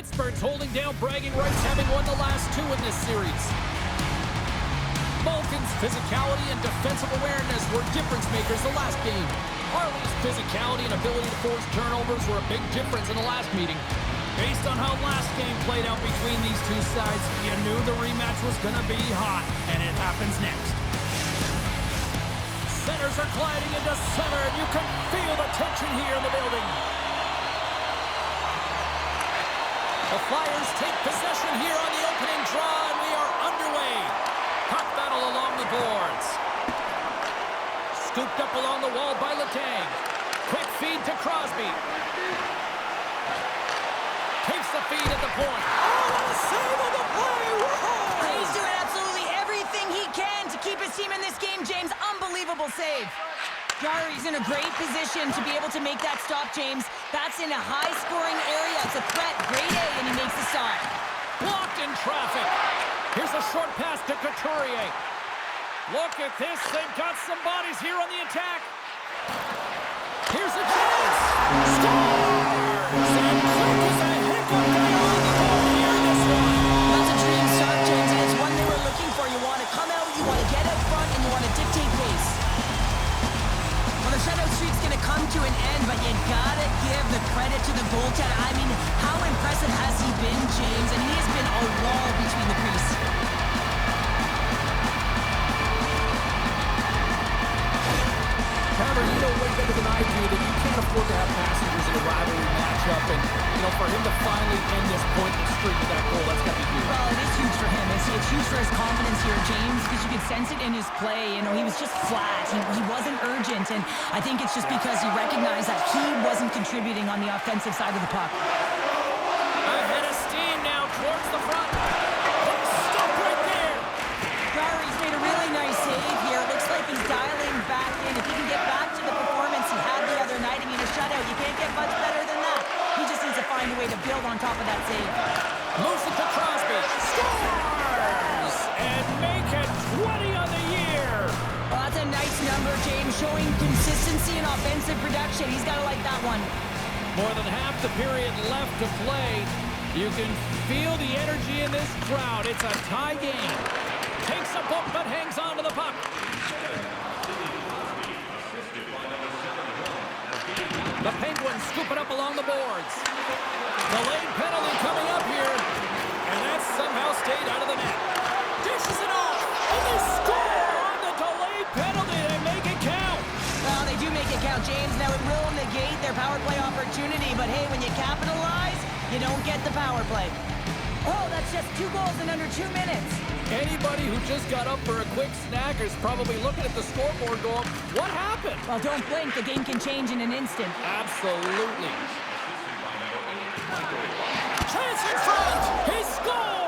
Pittsburgh's holding down bragging rights, having won the last two in this series. Malkin's physicality and defensive awareness were difference makers the last game. Harley's physicality and ability to force turnovers were a big difference in the last meeting. Based on how last game played out between these two sides, you knew the rematch was going to be hot, and it happens next. Centers are gliding into center, and you can feel the tension here in the building. The Flyers take possession here on the opening draw, and we are underway. Puck battle along the boards. Scooped up along the wall by Letang. Quick feed to Crosby. Takes the feed at the point. Oh, what a save of the play! Whoa! He's doing absolutely everything he can to keep his team in this game, James. Unbelievable save. Jarry's in a great position to be able to make that stop, James. That's in a high-scoring area. It's a threat. Great A, and he makes the stop. Blocked in traffic. Here's a short pass to Couturier. Look at this. They've got some bodies here on the attack. Here's a chance. Scores! And quick as a hiccup down on the goal here in this one. That's a dream start, James, and it's one they were looking for. You want to come out, you want to get out front, and you want to dictate pace. Well, the shutout streak's going to come to an end, but you got to give the credit to the goaltender. I mean, how impressive has he been, James? And he has been a wall between the crease. However, you know way better than I do that you can't afford to have passengers in a rivalry matchup. And, you know, for him to finally end this point-in streak with that goal, that's got to be huge. Well, it is huge for him. It's huge for his confidence here, James, because you could sense it in his play. You know, he was just flat. He wasn't urgent, and I think it's just because he recognized that he wasn't contributing on the offensive side of the puck. Ahead of steam now towards the front. Stop right there. Jarry's made a really nice save here. Looks like he's dialing back in. If he can get back to the performance he had the other night, I mean, a shutout, you can't get much better than that. He just needs to find a way to build on top of that save. Moves it to Crosby. Scores! And make it 20 on the year. Well, that's a nice number, James, showing consistency in offensive production. He's got to like that one. More than half the period left to play. You can feel the energy in this crowd. It's a tie game. Takes a bump but hangs on to the puck. The Penguins scoop it up along the boards. Delayed penalty coming up here. And that somehow stayed out of the net. Dishes it off. And they score on the delayed penalty. They make it count. Well, they do make it count, James. Now it will negate their power play opportunity. But hey, when you capitalize, you don't get the power play. Oh, that's just 2 goals in under 2 minutes. Anybody who just got up for a quick snack is probably looking at the scoreboard going, what happened? Well, don't blink. The game can change in an instant. Absolutely. Chance in front! He scores!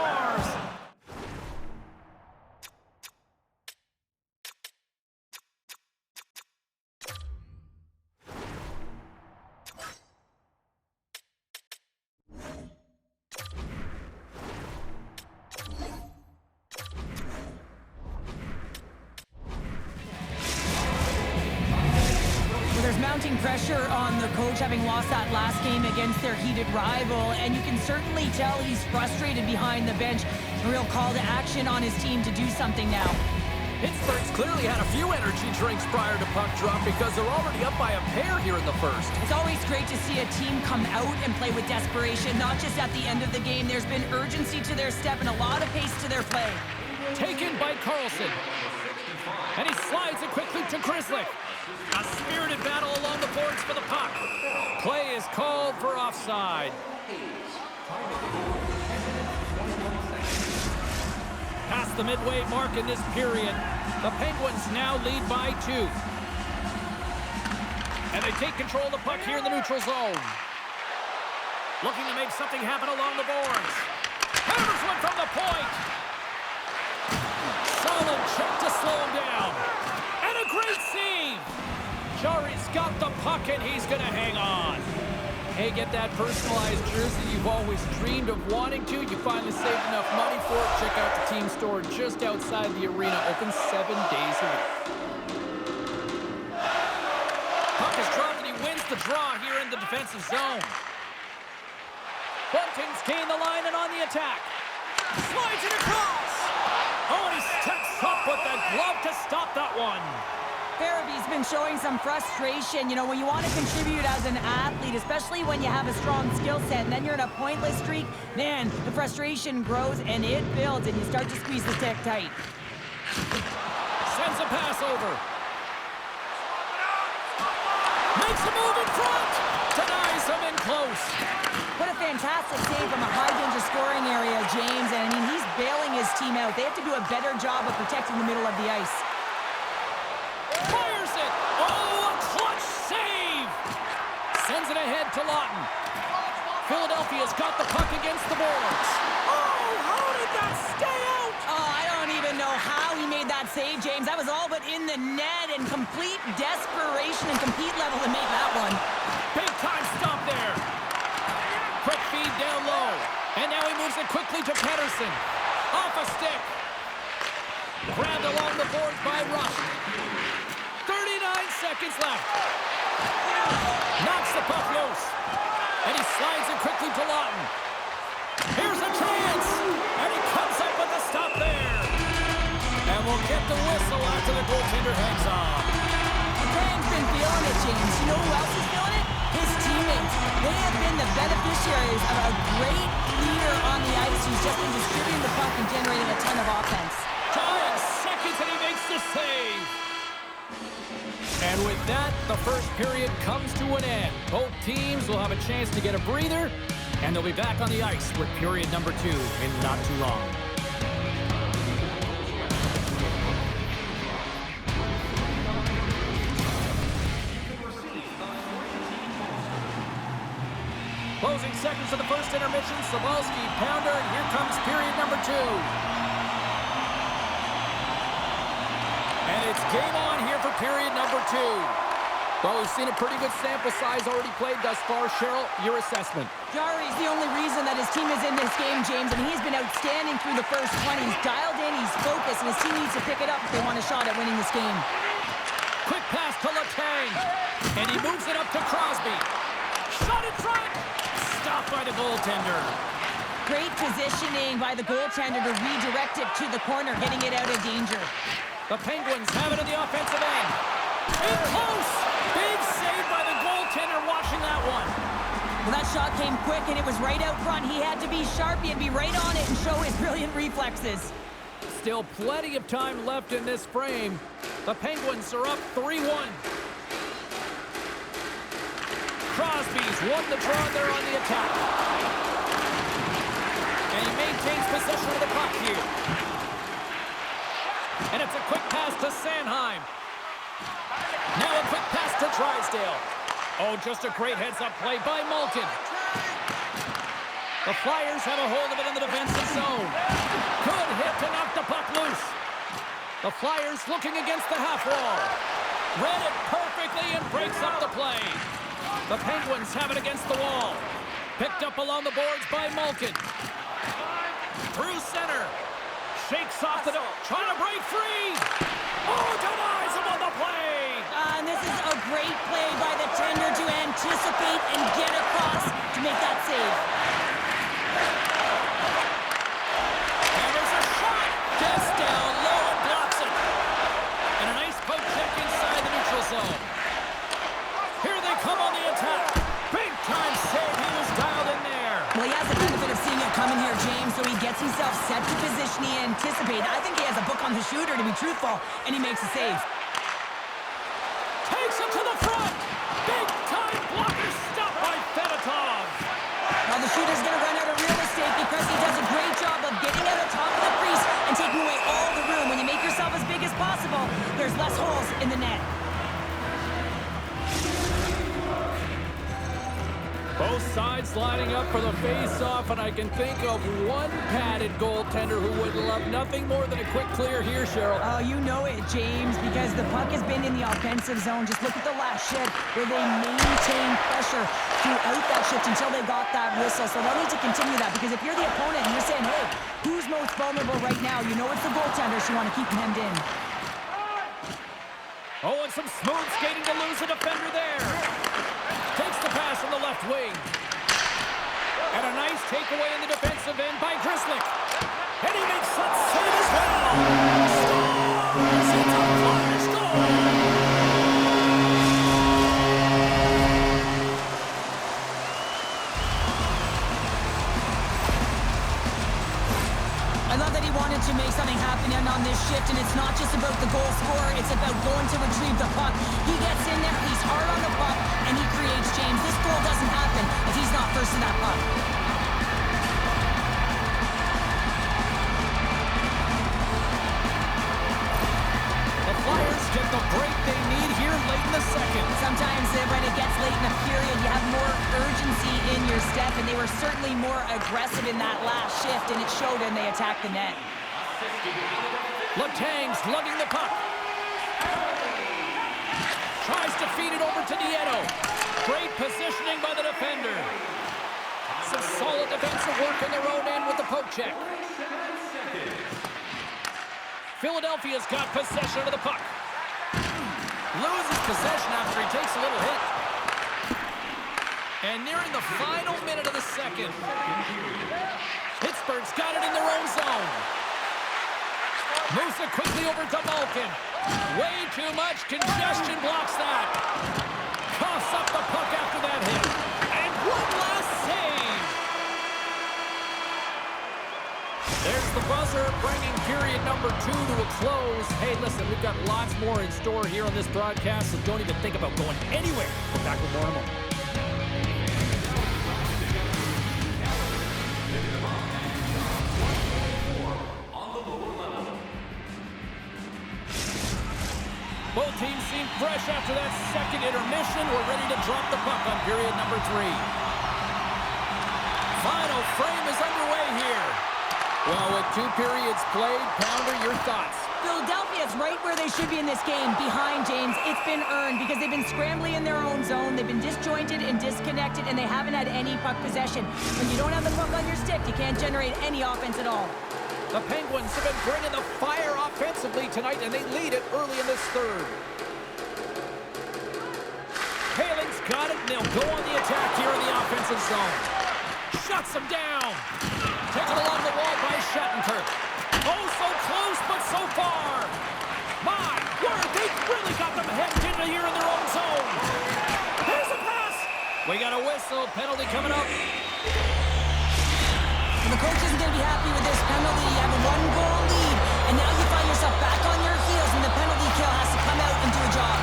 Mounting pressure on the coach, having lost that last game against their heated rival, and you can certainly tell he's frustrated behind the bench. A real call to action on his team to do something now. Pittsburgh's clearly had a few energy drinks prior to puck drop because they're already up by a pair here in the first. It's always great to see a team come out and play with desperation, not just at the end of the game. There's been urgency to their step and a lot of pace to their play. Taken by Carlson. And he slides it quickly to Grizzly. A spirited battle along the boards for the puck. Play is called for offside. Past the midway mark in this period, the Penguins now lead by 2. And they take control of the puck here in the neutral zone. Looking to make something happen along the boards. Hammers one from the point. Solid check to slow him down. And a great save. Jarry's got the puck and he's going to hang on. Hey, get that personalized jersey you've always dreamed of wanting to. You finally saved enough money for it. Check out the team store just outside the arena. Open 7 days a week. Puck is dropped and he wins the draw here in the defensive zone. Bunting's gained the line and on the attack. Slides it across. Oh, and he steps up with the glove to stop that one. Farabee's been showing some frustration. You know, when you want to contribute as an athlete, especially when you have a strong skill set, and then you're in a pointless streak, man, the frustration grows and it builds, and you start to squeeze the stick tight. Sends a pass over. Makes a move in front. Denies him in close. What a fantastic save from a high-danger scoring area, James. And, I mean, he's bailing his team out. They have to do a better job of protecting the middle of the ice. Fires it. Oh, a clutch save. Sends it ahead to Lawton. Philadelphia's got the puck against the boards. Oh, how did that stay out? Oh, I don't even know how he made that save, James. That was all but in the net, and complete desperation and compete level to make that one. Big time stop there. Quick feed down low. And now he moves it quickly to Pettersson. Off a stick. Grabbed along the boards by Rush. 39 seconds left. Knocks the puck loose. And he slides it quickly to Lawton. Here's a chance. And he comes up with a stop there. And we'll get the whistle after the goaltender hangs on. Frank's been feeling it, James. You know who else is feeling it? His teammates. They have been the beneficiaries of a great leader on the ice who's just been distributing the puck and generating a ton of offense. Time seconds and he makes the save. And with that, the first period comes to an end. Both teams will have a chance to get a breather, and they'll be back on the ice with period number 2 in not too long. Closing seconds of the first intermission, Sabalski, pounder, and here comes period number 2. And it's game on here for period number 2. Well, we've seen a pretty good sample size already played thus far. Cheryl, your assessment. Jari's the only reason that his team is in this game, James, and he's been outstanding through the first 20. He's dialed in, he's focused, and his team needs to pick it up if they want a shot at winning this game. Quick pass to Letang, and he moves it up to Crosby. Shot in front! Stopped by the goaltender. Great positioning by the goaltender to redirect it to the corner, getting it out of danger. The Penguins have it in the offensive end. In close! Big save by the goaltender watching that one. Well, that shot came quick, and it was right out front. He had to be sharp, he had to be right on it and show his brilliant reflexes. Still plenty of time left in this frame. The Penguins are up 3-1. Crosby's won the draw there on the attack. And he maintains possession of the puck here. And it's a quick pass to Sanheim. Now a quick pass to Drysdale. Oh, just a great heads-up play by Malkin. The Flyers have a hold of it in the defensive zone. Good hit to knock the puck loose. The Flyers looking against the half wall. Read it perfectly and breaks up the play. The Penguins have it against the wall. Picked up along the boards by Malkin. Through center. Shakes off the door. Trying to break free. Oh, denies him on the play. And this is a great play by the tender to anticipate and get across to make that save. And there's a shot. Gets down low and blocks it. And a nice poke check inside the neutral zone. Here they come on the attack. Big time save. He was dialed in there. Well, he has the benefit of seeing it coming here, James, so he gets himself set to position he anticipated. I think he has a book on the shooter, to be truthful, and he makes a save. Takes it to the front. Big time blocker stop by Fedotov. Now the shooter's going to run out of real estate because he does a great job of getting out of top of the crease and taking away all the room. When you make yourself as big as possible, there's less holes in the net. Both sides lining up for the face-off, and I can think of one padded goaltender who would love nothing more than a quick clear here, Cheryl. Oh, you know it, James, because the puck has been in the offensive zone. Just look at the last shift where they maintained pressure throughout that shift until they got that whistle. So they'll need to continue that, because if you're the opponent and you're saying, hey, who's most vulnerable right now? You know it's the goaltender, so you want to keep him hemmed in. Oh, and some smooth skating to lose a defender there. Takes the pass from the left wing. And a nice takeaway in the defensive end by Grizzlick. And he makes that save as well. Scores! It's a Flyers goal! I love that he wanted to make something happen on this shift, and it's not just about the goal scorer, it's about going to retrieve the puck. He gets in there, he's hard on the puck, and he creates James. This goal doesn't happen if he's not first in that puck. The Flyers get the break they need here late in the second. Sometimes when it gets late in the period, you have more urgency in your step, and they were certainly more aggressive in that last shift, and it showed when they attacked the net. Letang's lugging the puck. Tries to feed it over to Nieto. Great positioning by the defender. Some solid defensive work in their own end with the poke check. Philadelphia's got possession of the puck. Loses possession after he takes a little hit. And nearing the final minute of the second. Pittsburgh's got it in their own zone. Moves it quickly over to Malkin. Way too much congestion blocks that. Coughs up the puck after that hit. And one last save. There's the buzzer, bringing period number 2 to a close. Hey, listen, we've got lots more in store here on this broadcast, so don't even think about going anywhere. We're back with more in a moment. Both teams seem fresh after that second intermission. We're ready to drop the puck on period number 3. Final frame is underway here. Well, with 2 periods played, Pounder, your thoughts? Philadelphia's right where they should be in this game, behind James. It's been earned because they've been scrambling in their own zone. They've been disjointed and disconnected, and they haven't had any puck possession. When you don't have the puck on your stick, you can't generate any offense at all. The Penguins have been bringing the fire offensively tonight, and they lead it early in this third. Haling's got it, and they'll go on the attack here in the offensive zone. Shuts them down. Taken along the wall by Shattenkirk. Oh, so close, but so far. My word, they've really got them hemmed into here in their own zone. Here's a pass. We got a whistle. Penalty coming up. The coach isn't going to be happy with this penalty. You have a 1-goal lead, and now you find yourself back on your heels, and the penalty kill has to come out and do a job.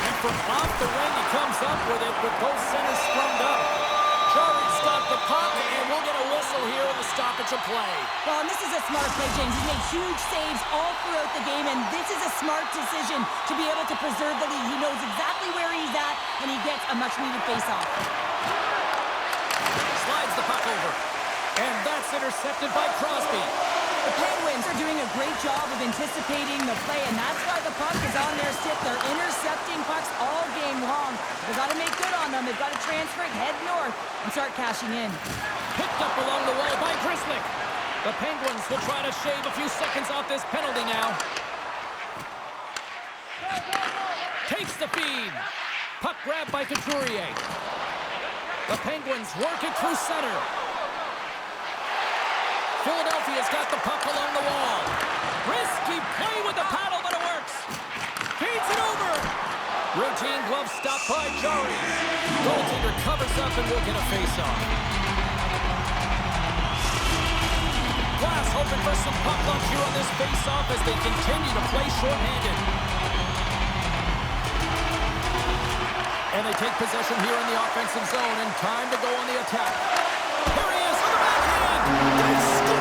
And from off the wing, he comes up with it with both centers scrummed up. Jarry's got the puck, and we'll get a whistle here in the stoppage of play. Well, and this is a smart play, James. He's made huge saves all throughout the game, and this is a smart decision to be able to preserve the lead. He knows exactly where he's at, and he gets a much-needed face-off. Slides the puck over. And that's intercepted by Crosby. The Penguins are doing a great job of anticipating the play, and that's why the puck is on their stick. They're intercepting pucks all game long. They've got to make good on them. They've got to transfer it, head north, and start cashing in. Picked up along the wall by Grizzlick. The Penguins will try to shave a few seconds off this penalty now. Takes the feed. Puck grabbed by Couturier. The Penguins work it through center. Philadelphia's got the puck along the wall. Risky play with the paddle, but it works. Feeds it over. Routine glove stop by Jarry. Goaltender covers up and will get a face-off. Glass hoping for some puck luck here on this face-off as they continue to play shorthanded. And they take possession here in the offensive zone, and time to go on the attack. Here he is on the backhand. They score!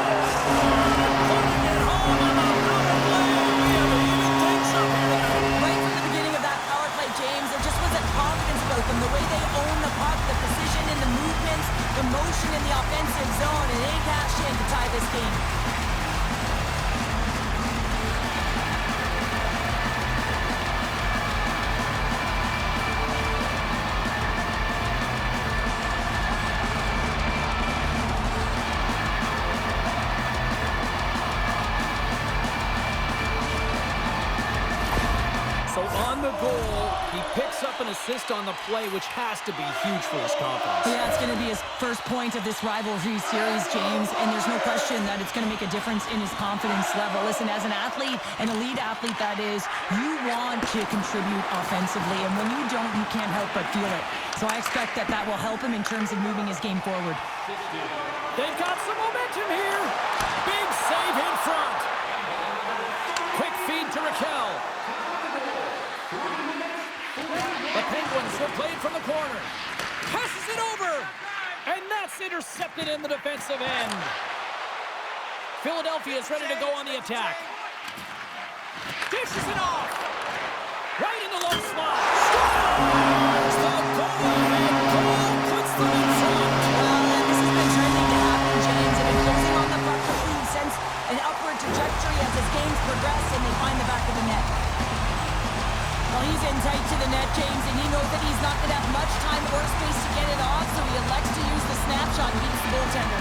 Putting it home on the power play. We have even things up here. Right from the beginning of that power play, James, there just was a confidence about them. The way they own the puck, the precision in the movements, the motion in the offensive zone, and they cashed in to tie this game. So on the goal, he picks up a an assist on the play, which has to be huge for his confidence. Yeah, it's going to be his first point of this rivalry series, James, and there's no question that it's going to make a difference in his confidence level. Listen, as an athlete, an elite athlete that is, you want to contribute offensively, and when you don't, you can't help but feel it. So I expect that will help him in terms of moving his game forward. They've got some momentum here. Big save in front. Quick feed to Raquel. The Penguins will play it from the corner. Passes it over. And that's intercepted in the defensive end. Philadelphia is ready to go on the attack. Dishes it off. Right in the low slot. Scores! The goal-ahead goal puts them in front. Well, this has been trending to happen, James. They've been closing on the puck for Psfive since an upward trajectory as his games progress and they find the back of the net. Well, he's in tight to the net, James, and he knows that he's not going to have much time or space to get it off, so he elects to use the snapshot and beats the goaltender.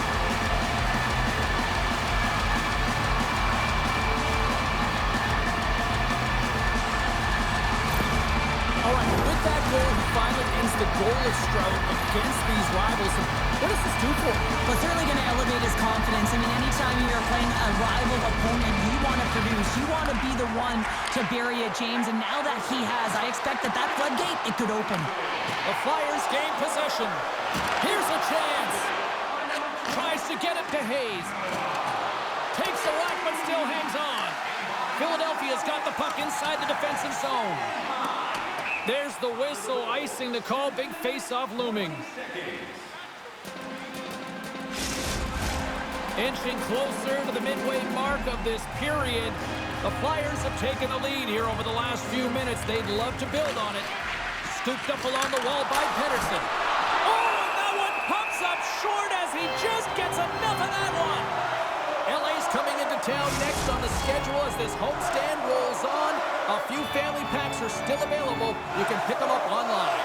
All right, with that goal, he finally ends the goalless drought against these rivals. And what does this do for him? Well, it's certainly going to elevate his confidence. I mean, anytime you're playing a rival opponent, you want to produce. You want to be the one to bury it, James. And now that he has, I expect that floodgate, it could open. The Flyers gain possession. Here's a chance. Tries to get it to Hayes. Takes the rack, but still hangs on. Philadelphia's got the puck inside the defensive zone. There's the whistle, icing the call. Big face-off looming. Inching closer to the midway mark of this period. The Flyers have taken the lead here over the last few minutes. They'd love to build on it. Scooped up along the wall by Pettersson. Oh, and that one pops up short as he just gets enough of that one. LA's coming into town next on the schedule as this homestand rolls on. A few family packs are still available. You can pick them up online.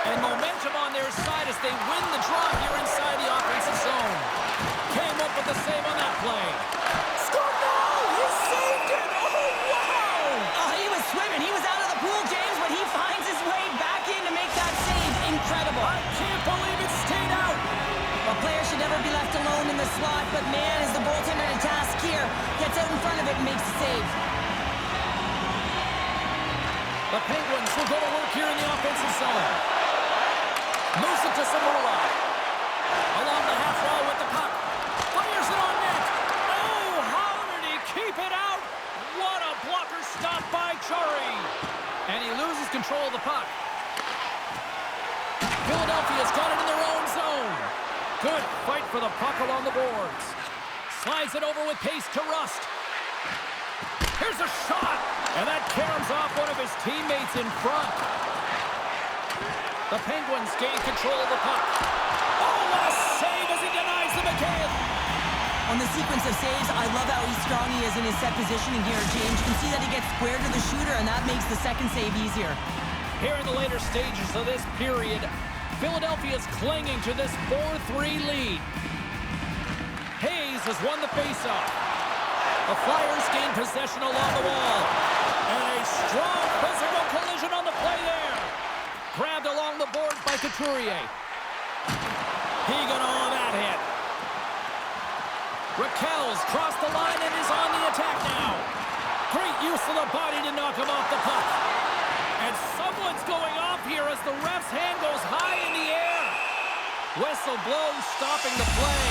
And momentum on their side as they win the draw here inside the offensive zone. Came up with the save on that play. Scored now! He saved it! Oh, wow! Oh, he was swimming. He was out of the pool, James, but he finds his way back in to make that save. Incredible. I can't believe it stayed out. A player should never be left alone in the slot, but man, is the goaltender to task here. Gets out in front of it and makes the save. The Penguins will go to work here in the offensive zone. Moves it to Samula. Along the half wall with the puck. Fires it on net. Oh, how did he keep it out? What a blocker stop by Chari. And he loses control of the puck. Philadelphia's got it in their own zone. Good fight for the puck along the boards. Slides it over with pace to Rust. Here's a shot. And that caroms off one of his teammates in front. The Penguins gain control of the puck. Oh, what a save as he denies them again. On the sequence of saves, I love how strong he is in his set positioning here, James. You can see that he gets square to the shooter, and that makes the second save easier. Here in the later stages of this period, Philadelphia's clinging to this 4-3 lead. Hayes has won the faceoff. The Flyers gain possession along the wall. And a strong physical collision on the play there. Grabbed along the boards by Couturier. He got all that hit. Raquel's crossed the line and is on the attack now. Great use of the body to knock him off the puck. And someone's going off here as the ref's hand goes high in the air. Whistle blows, stopping the play.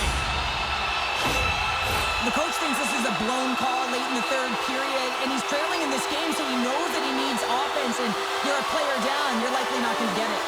The coach thinks this is a blown call late in the third period, and he's trailing in this game, so he knows that he needs offense, and you're a player down, you're likely not going to get it.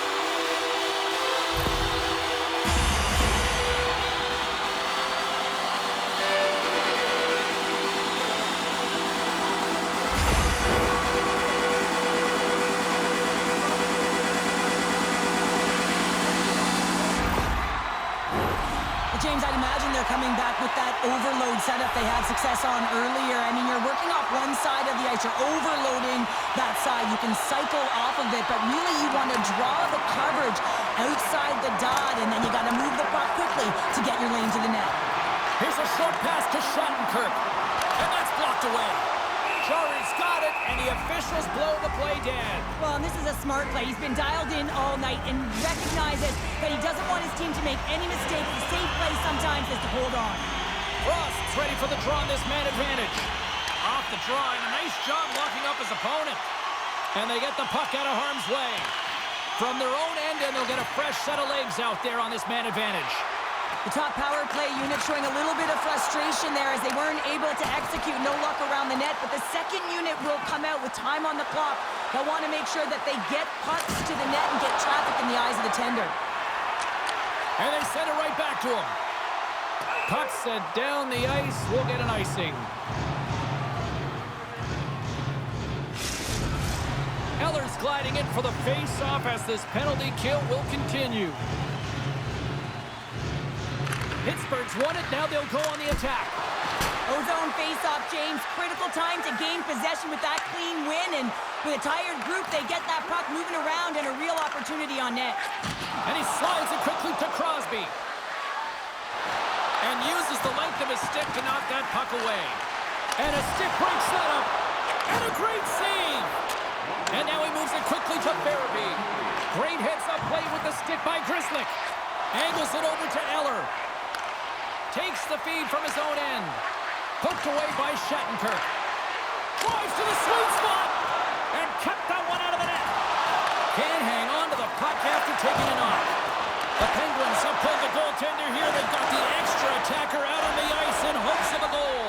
James, I'd imagine they're coming back with that overload setup they had success on earlier. I mean, you're working off one side of the ice. You're overloading that side. You can cycle off of it, but really you want to draw the coverage outside the dot, and then you got to move the puck quickly to get your lane to the net. Here's a short pass to Shattenkirk, and that's blocked away. Jari's got it, and the officials blow the play dead. Well, and this is a smart play. He's been dialed in all night and recognizes that he doesn't want his team to make any mistakes. The safe play sometimes is to hold on. Frost's ready for the draw on this man advantage. Off the draw, and a nice job locking up his opponent. And they get the puck out of harm's way. From their own end, and they'll get a fresh set of legs out there on this man advantage. The top power play unit showing a little bit of frustration there as they weren't able to execute. No luck around the net, but the second unit will come out with time on the clock. They'll want to make sure that they get pucks to the net and get traffic in the eyes of the tender. And they send it right back to him. Puck sent down the ice. We'll get an icing. Eller's gliding in for the face-off as this penalty kill will continue. Pittsburgh's won it. Now they'll go on the attack. Ozone face-off, James. Critical time to gain possession with that clean win. And with a tired group, they get that puck moving around and a real opportunity on net. And he slides it quickly to Crosby. And uses the length of his stick to knock that puck away. And a stick break setup. And a great save. And now he moves it quickly to Farabee. Great heads-up play with the stick by Grzelcyk. Angles it over to Eller. Takes the feed from his own end. Hooked away by Shattenkirk. Drives to the sweet spot. And kept that one out of the net. Can't hang on to the puck after taking it off. The Penguins have pulled the goaltender here. They've got the extra attacker out on the ice in hopes of a goal.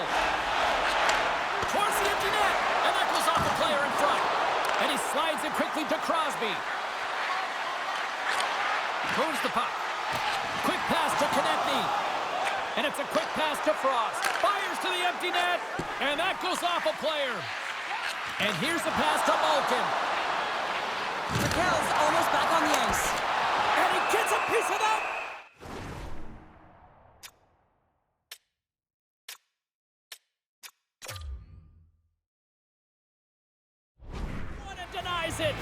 Towards the empty net. And that goes off the player in front. And he slides it quickly to Crosby. Moves the puck. Quick pass to Konechny. And it's a quick pass to Frost. Fires to the empty net. And that goes off a player. And here's the pass to Malkin. Raquel's almost back on the ice. And he gets a piece of that. One and denies it.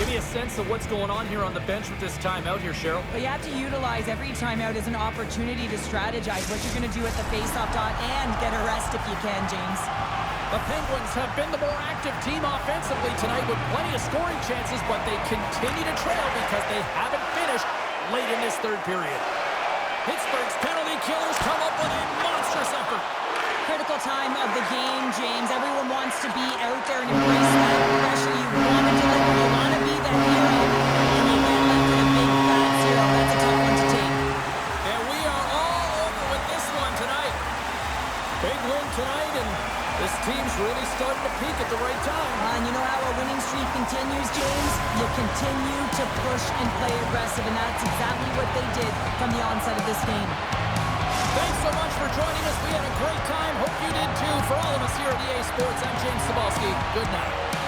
Give me a sense of what's going on here on the bench with this timeout here, Cheryl. But you have to utilize every timeout as an opportunity to strategize what you're going to do at the faceoff dot and get a rest if you can, James. The Penguins have been the more active team offensively tonight with plenty of scoring chances, but they continue to trail because they haven't finished late in this third period. Pittsburgh's penalty killers come up with a monstrous effort. Critical time of the game, James. Everyone wants to be out there and embrace that pressure. You want to deliver. You want to be that hero. And you get left with a big fat zero. That's a tough one to take. And we are all over with this one tonight. Big win tonight, and this team's really starting to peak at the right time. And you know how a winning streak continues, James? You continue to push and play aggressive, and that's exactly what they did from the onset of this game. Thanks so much for joining us. We had a great time. Hope you did too. For all of us here at EA Sports, I'm James Cebulski. Good night.